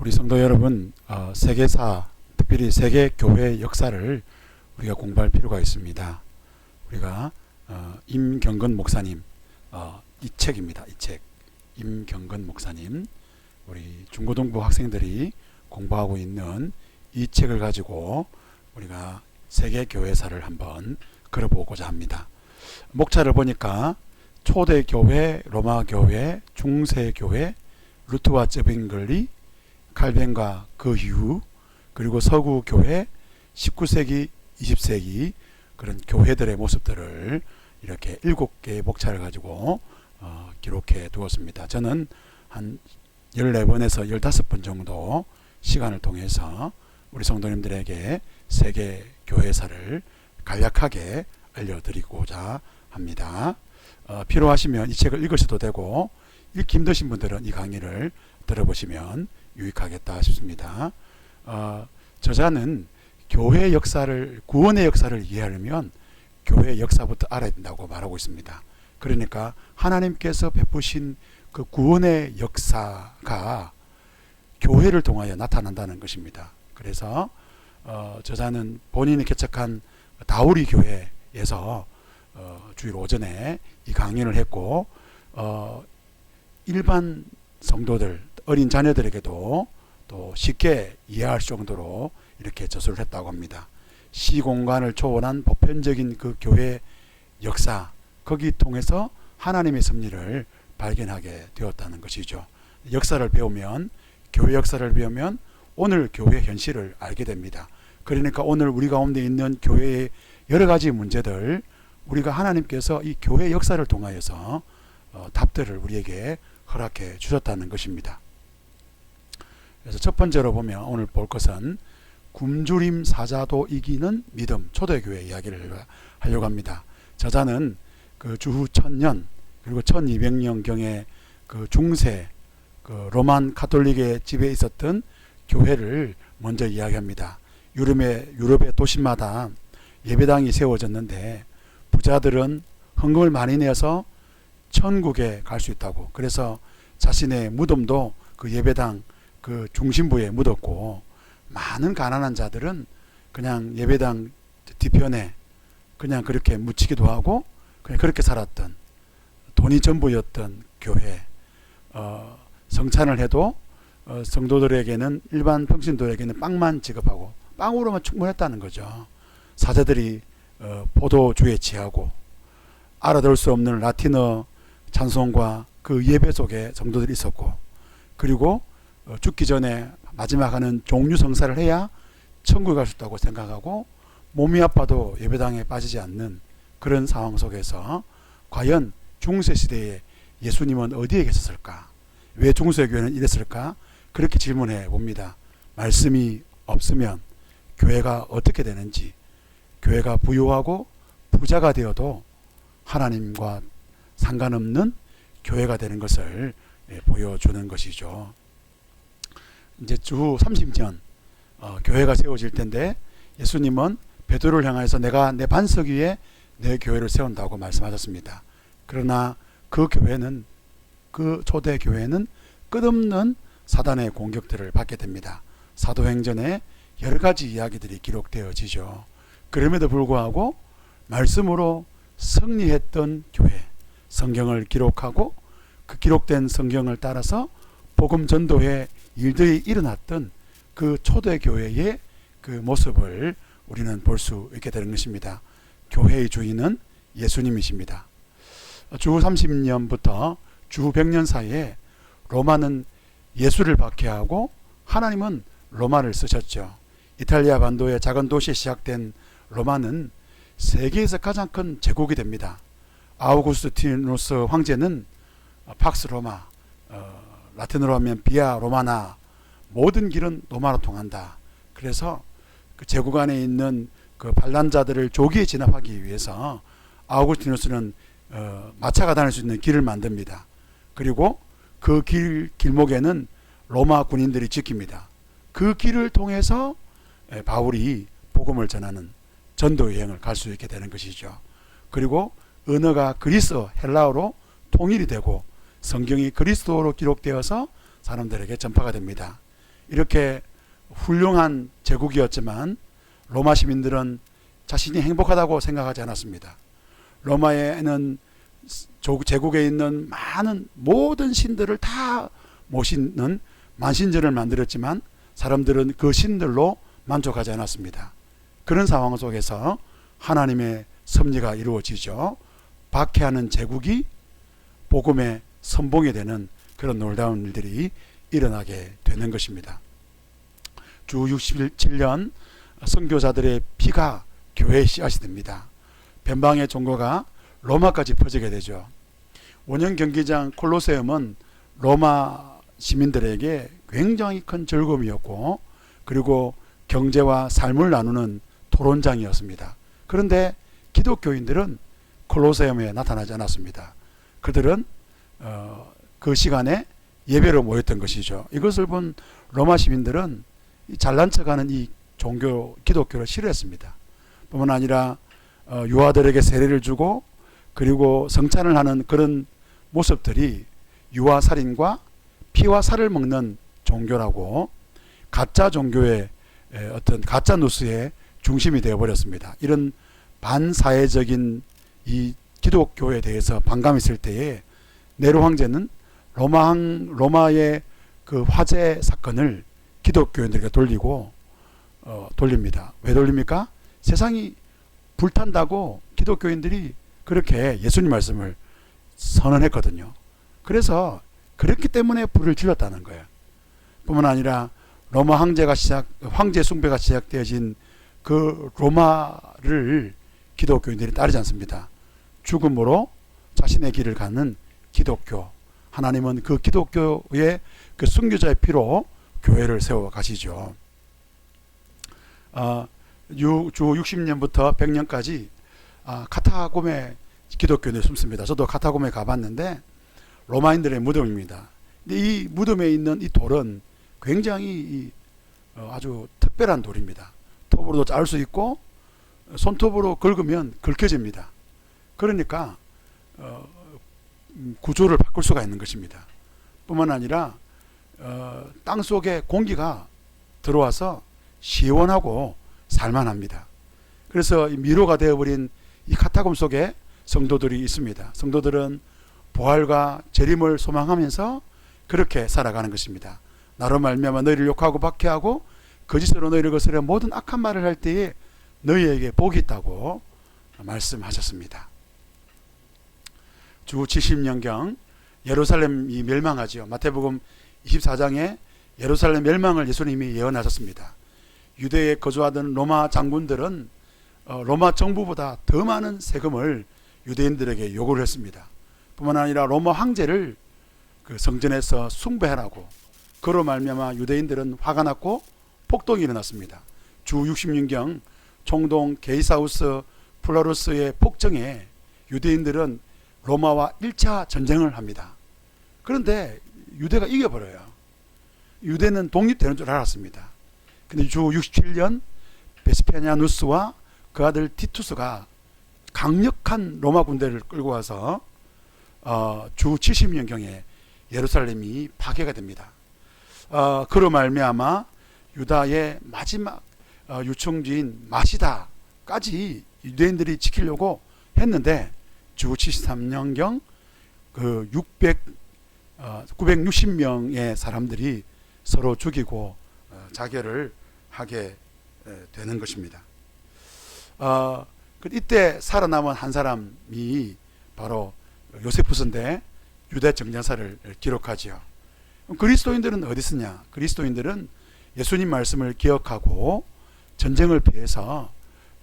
우리 성도 여러분, 세계사, 특별히 세계 교회 역사를 우리가 공부할 필요가 있습니다. 우리가 임경건 목사님 이 책입니다. 이 책, 임경건 목사님, 우리 중고등부 학생들이 공부하고 있는 이 책을 가지고 우리가 세계 교회사를 한번 걸어보고자 합니다. 목차를 보니까 초대교회, 로마교회, 중세교회, 루트와 쩌빙글리, 칼뱅과 그 이후, 그리고 서구교회, 19세기, 20세기 그런 교회들의 모습들을 이렇게 7개의 목차를 가지고 기록해 두었습니다. 저는 한 14번에서 15번 정도 시간을 통해서 우리 성도님들에게 세계 교회사를 간략하게 알려드리고자 합니다. 필요하시면 이 책을 읽으셔도 되고, 읽기 힘드신 분들은 이 강의를 들어보시면 유익하겠다 싶습니다. 저자는 교회 역사를, 구원의 역사를 이해하려면 교회 역사부터 알아야 된다고 말하고 있습니다. 그러니까 하나님께서 베푸신 그 구원의 역사가 교회를 통하여 나타난다는 것입니다. 그래서 저자는 본인이 개척한 다우리 교회에서 주일 오전에 이 강연을 했고, 일반 성도들, 어린 자녀들에게도 또 쉽게 이해할 정도로 이렇게 저술을 했다고 합니다. 시공간을 초월한 보편적인 그 교회 역사, 거기 통해서 하나님의 섭리를 발견하게 되었다는 것이죠. 역사를 배우면, 교회 역사를 배우면 오늘 교회 현실을 알게 됩니다. 그러니까 오늘 우리 가운데 있는 교회의 여러 가지 문제들, 우리가 하나님께서 이 교회 역사를 통하여서 답들을 우리에게 허락해 주셨다는 것입니다. 그래서 첫 번째로 보면 오늘 볼 것은 굶주림 사자도 이기는 믿음, 초대교회 이야기를 하려고 합니다. 저자는 그 주후 1000년 그리고 1200년경에 그 중세 그 로만 가톨릭의 지배에 있었던 교회를 먼저 이야기합니다. 유럽의 도시마다 예배당이 세워졌는데 부자들은 헌금을 많이 내서 천국에 갈 수 있다고, 그래서 자신의 무덤도 그 예배당 그 중심부에 묻었고, 많은 가난한 자들은 그냥 예배당 뒤편에 그냥 그렇게 묻히기도 하고 그냥 그렇게 살았던, 돈이 전부였던 교회. 성찬을 해도 성도들에게는, 일반 평신도에게는 빵만 지급하고 빵으로만 충분했다는 거죠. 사제들이 포도주에 취하고 알아들을 수 없는 라틴어 찬송과 그 예배 속에 성도들이 있었고, 그리고 죽기 전에 마지막 하는 종류 성사를 해야 천국에 갈 수 있다고 생각하고, 몸이 아파도 예배당에 빠지지 않는 그런 상황 속에서 과연 중세시대에 예수님은 어디에 계셨을까? 왜 중세교회는 이랬을까? 그렇게 질문해 봅니다. 말씀이 없으면 교회가 어떻게 되는지, 교회가 부유하고 부자가 되어도 하나님과 상관없는 교회가 되는 것을 보여주는 것이죠. 이제 주 30년 교회가 세워질 텐데, 예수님은 베드로를 향해서 내가 내 반석 위에 내 교회를 세운다고 말씀하셨습니다. 그러나 그 교회는, 그 초대 교회는 끝없는 사단의 공격들을 받게 됩니다. 사도행전에 여러 가지 이야기들이 기록되어지죠. 그럼에도 불구하고 말씀으로 승리했던 교회, 성경을 기록하고 그 기록된 성경을 따라서 복음 전도의 일들이 일어났던 그 초대교회의 그 모습을 우리는 볼 수 있게 되는 것입니다. 교회의 주인은 예수님이십니다. 주 30년부터 주 100년 사이에 로마는 예수를 박해하고 하나님은 로마를 쓰셨죠. 이탈리아 반도의 작은 도시에 시작된 로마는 세계에서 가장 큰 제국이 됩니다. 아우구스티누스 황제는 팍스 로마, 라틴어로 하면 비아 로마나, 모든 길은 로마로 통한다. 그래서 그 제국 안에 있는 그 반란자들을 조기에 진압하기 위해서 아우구스티누스는 마차가 다닐 수 있는 길을 만듭니다. 그리고 그 길목에는 로마 군인들이 지킵니다. 그 길을 통해서 바울이 복음을 전하는 전도 여행을 갈 수 있게 되는 것이죠. 그리고 언어가 그리스어, 헬라어로 통일이 되고 성경이 그리스도로 기록되어서 사람들에게 전파가 됩니다. 이렇게 훌륭한 제국이었지만 로마 시민들은 자신이 행복하다고 생각하지 않았습니다. 로마에는 제국에 있는 많은 모든 신들을 다 모시는 만신전을 만들었지만 사람들은 그 신들로 만족하지 않았습니다. 그런 상황 속에서 하나님의 섭리가 이루어지죠. 박해하는 제국이 복음의 선봉이 되는 그런 놀라운 일들이 일어나게 되는 것입니다. 주 67년 선교자들의 피가 교회의 씨앗이 됩니다. 변방의 종교가 로마까지 퍼지게 되죠. 원형 경기장 콜로세움은 로마 시민들에게 굉장히 큰 즐거움이었고, 그리고 경제와 삶을 나누는 토론장이었습니다. 그런데 기독교인들은 콜로세움에 나타나지 않았습니다. 그들은 그 시간에 예배로 모였던 것이죠. 이것을 본 로마 시민들은 잘난 척하는 이 종교 기독교를 싫어했습니다. 뿐만 아니라 유아들에게 세례를 주고 그리고 성찬을 하는 그런 모습들이 유아 살인과 피와 살을 먹는 종교라고 가짜 종교의 어떤 가짜 뉴스의 중심이 되어버렸습니다. 이런 반사회적인 이 기독교에 대해서 반감했을 때에 네로 황제는 로마의 그 화재 사건을 기독교인들에게 돌립니다. 왜 돌립니까? 세상이 불탄다고 기독교인들이 그렇게 예수님 말씀을 선언했거든요. 그래서 그렇기 때문에 불을 질렀다는 거예요. 뿐만 아니라 로마 황제 숭배가 시작되어진 그 로마를 기독교인들이 따르지 않습니다. 죽음으로 자신의 길을 가는 기독교. 하나님은 그 기독교의 그 순교자의 피로 교회를 세워 가시죠. 주 60년부터 100년까지 카타고메 기독교인들이 숨습니다. 저도 카타고메 가봤는데 로마인들의 무덤입니다. 근데 이 무덤에 있는 이 돌은 굉장히 아주 특별한 돌입니다. 톱으로도 자를 수 있고 손톱으로 긁으면 긁혀집니다. 그러니까 구조를 바꿀 수가 있는 것입니다. 뿐만 아니라 땅 속에 공기가 들어와서 시원하고 살만합니다. 그래서 미로가 되어버린 이 카타콤 속에 성도들이 있습니다. 성도들은 부활과 재림을 소망하면서 그렇게 살아가는 것입니다. 나로 말미암아 너희를 욕하고 박해하고 거짓으로 너희를 거스려 모든 악한 말을 할 때에 너희에게 복이 있다고 말씀하셨습니다. 주 70년경 예루살렘이 멸망하지요. 마태복음 24장에 예루살렘 멸망을 예수님이 예언하셨습니다. 유대에 거주하던 로마 장군들은 로마 정부보다 더 많은 세금을 유대인들에게 요구를 했습니다. 뿐만 아니라 로마 황제를 그 성전에서 숭배하라고, 그로 말미암아 유대인들은 화가 났고 폭동이 일어났습니다. 주 60년경 총독 게이사우스 플라루스의 폭정에 유대인들은 로마와 1차 전쟁을 합니다. 그런데 유대가 이겨버려요. 유대는 독립되는 줄 알았습니다. 근데 주 67년 베스피아니아누스와 그 아들 티투스가 강력한 로마 군대를 끌고 와서 주 70년경에 예루살렘이 파괴가 됩니다. 그로 말미암아 유다의 마지막 유충지인 마시다까지 유대인들이 지키려고 했는데 주 73년경 그 960명의 사람들이 서로 죽이고 자결을 하게 되는 것입니다. 이때 살아남은 한 사람이 바로 요세푸스인데 유대 정전사를 기록하지요. 그리스도인들은 어디 있으냐? 그리스도인들은 예수님 말씀을 기억하고 전쟁을 피해서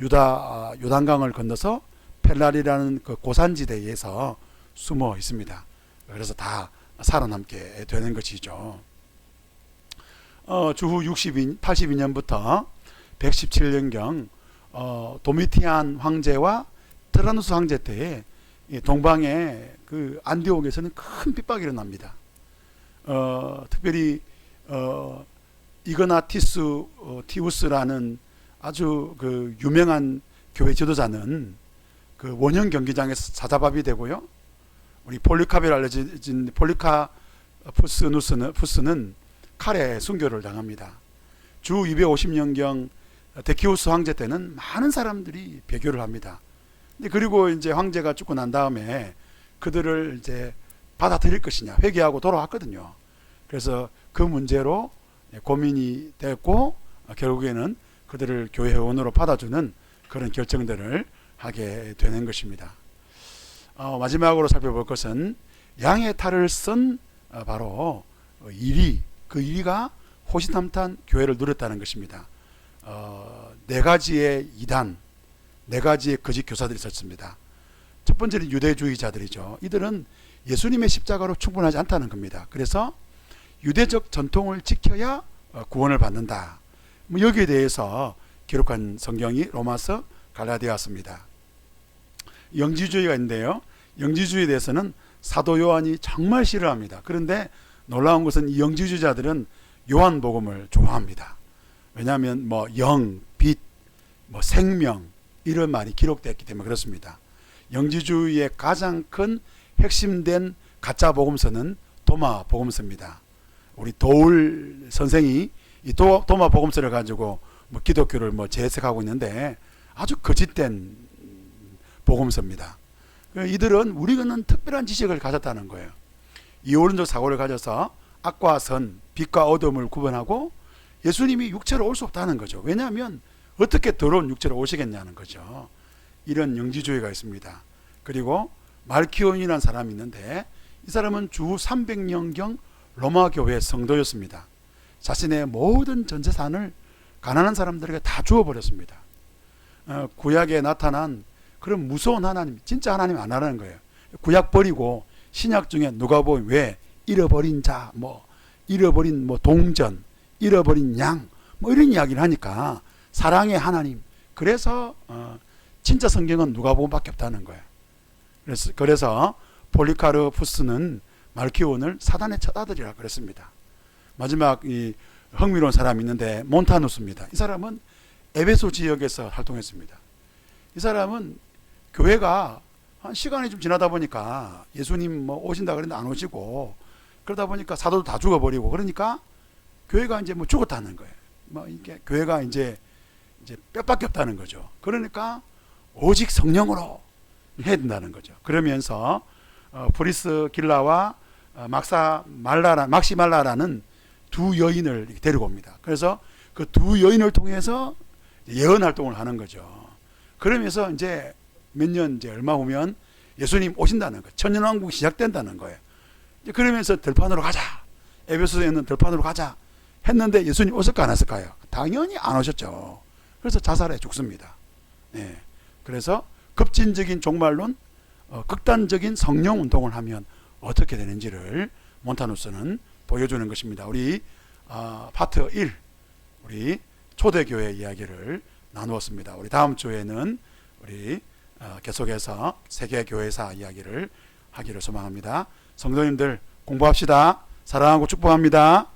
요단강을 건너서 펠라리라는 그 고산지대에서 숨어 있습니다. 그래서 다 살아남게 되는 것이죠. 주후 82년부터 117년경 도미티안 황제와 트라누스 황제 때에 동방의 그 안디옥에서는 큰 핍박이 일어납니다. 특별히 이그나티우스라는 아주 그 유명한 교회 지도자는 그 원형 경기장에서 사자밥이 되고요. 우리 폴리카베로 알려진 폴리카푸스는 칼에 순교를 당합니다. 주 250년경 데키우스 황제 때는 많은 사람들이 배교를 합니다. 그리고 이제 황제가 죽고 난 다음에 그들을 이제 받아들일 것이냐 회개하고 돌아왔거든요. 그래서 그 문제로 고민이 됐고 결국에는 그들을 교회 회원으로 받아주는 그런 결정들을 하게 되는 것입니다. 마지막으로 살펴볼 것은 양의 탈을 쓴 바로 이리, 그 이리가 호시탐탐 교회를 누렸다는 것입니다. 네 가지의 이단, 네 가지의 거짓 교사들이 있었습니다. 첫 번째는 유대주의자들이죠. 이들은 예수님의 십자가로 충분하지 않다는 겁니다. 그래서 유대적 전통을 지켜야 구원을 받는다. 여기에 대해서 기록한 성경이 로마서, 갈라디아서입니다. 영지주의가 있는데요. 영지주의에 대해서는 사도 요한이 정말 싫어합니다. 그런데 놀라운 것은 이 영지주의자들은 요한복음을 좋아합니다. 왜냐하면 영, 빛, 생명 이런 말이 기록되었기 때문에 그렇습니다. 영지주의의 가장 큰 핵심된 가짜 복음서는 도마 복음서입니다. 우리 도울 선생이 이 도마 복음서를 가지고 기독교를 재해석하고 있는데 아주 거짓된 복음서입니다. 이들은 우리는 특별한 지식을 가졌다는 거예요. 이원론적 사고를 가져서 악과 선, 빛과 어둠을 구분하고 예수님이 육체로 올 수 없다는 거죠. 왜냐하면 어떻게 더러운 육체로 오시겠냐는 거죠. 이런 영지주의가 있습니다. 그리고 말키온이라는 사람이 있는데 이 사람은 주 300년경 로마 교회 성도였습니다. 자신의 모든 전 재산을 가난한 사람들에게 다 주어버렸습니다. 구약에 나타난 그런 무서운 하나님, 진짜 하나님 안 하라는 거예요. 구약 버리고 신약 중에 누가 보면 왜 잃어버린 자, 잃어버린 동전, 잃어버린 양, 이런 이야기를 하니까 사랑의 하나님. 그래서 진짜 성경은 누가복음밖에 없다는 거예요. 그래서 폴리카르푸스는 말키온을 사단의 첫 아들이라 그랬습니다. 마지막 이 흥미로운 사람이 있는데 몬타누스입니다. 이 사람은 에베소 지역에서 활동했습니다. 이 사람은 교회가 한 시간이 좀 지나다 보니까 예수님 오신다 그랬는데 안 오시고 그러다 보니까 사도도 다 죽어버리고 그러니까 교회가 이제 죽었다는 거예요. 이게 교회가 이제 뼈밖에 없다는 거죠. 그러니까 오직 성령으로 해야 된다는 거죠. 그러면서 프리스길라와 막시말라라는 두 여인을 데리고 옵니다. 그래서 그 두 여인을 통해서 예언 활동을 하는 거죠. 그러면서 이제 몇 년 얼마 후면 예수님 오신다는 거예요. 천년왕국이 시작된다는 거예요. 그러면서 들판으로 가자. 에베소에 있는 들판으로 가자. 했는데 예수님 오실까 안 왔을까요? 당연히 안 오셨죠. 그래서 자살해 죽습니다. 네. 그래서 급진적인 종말론, 극단적인 성령 운동을 하면 어떻게 되는지를 몬타누스는 보여주는 것입니다. 우리 파트 1, 우리 초대교회 이야기를 나누었습니다. 우리 다음 주에는 우리 계속해서 세계교회사 이야기를 하기를 소망합니다. 성도님들 공부합시다. 사랑하고 축복합니다.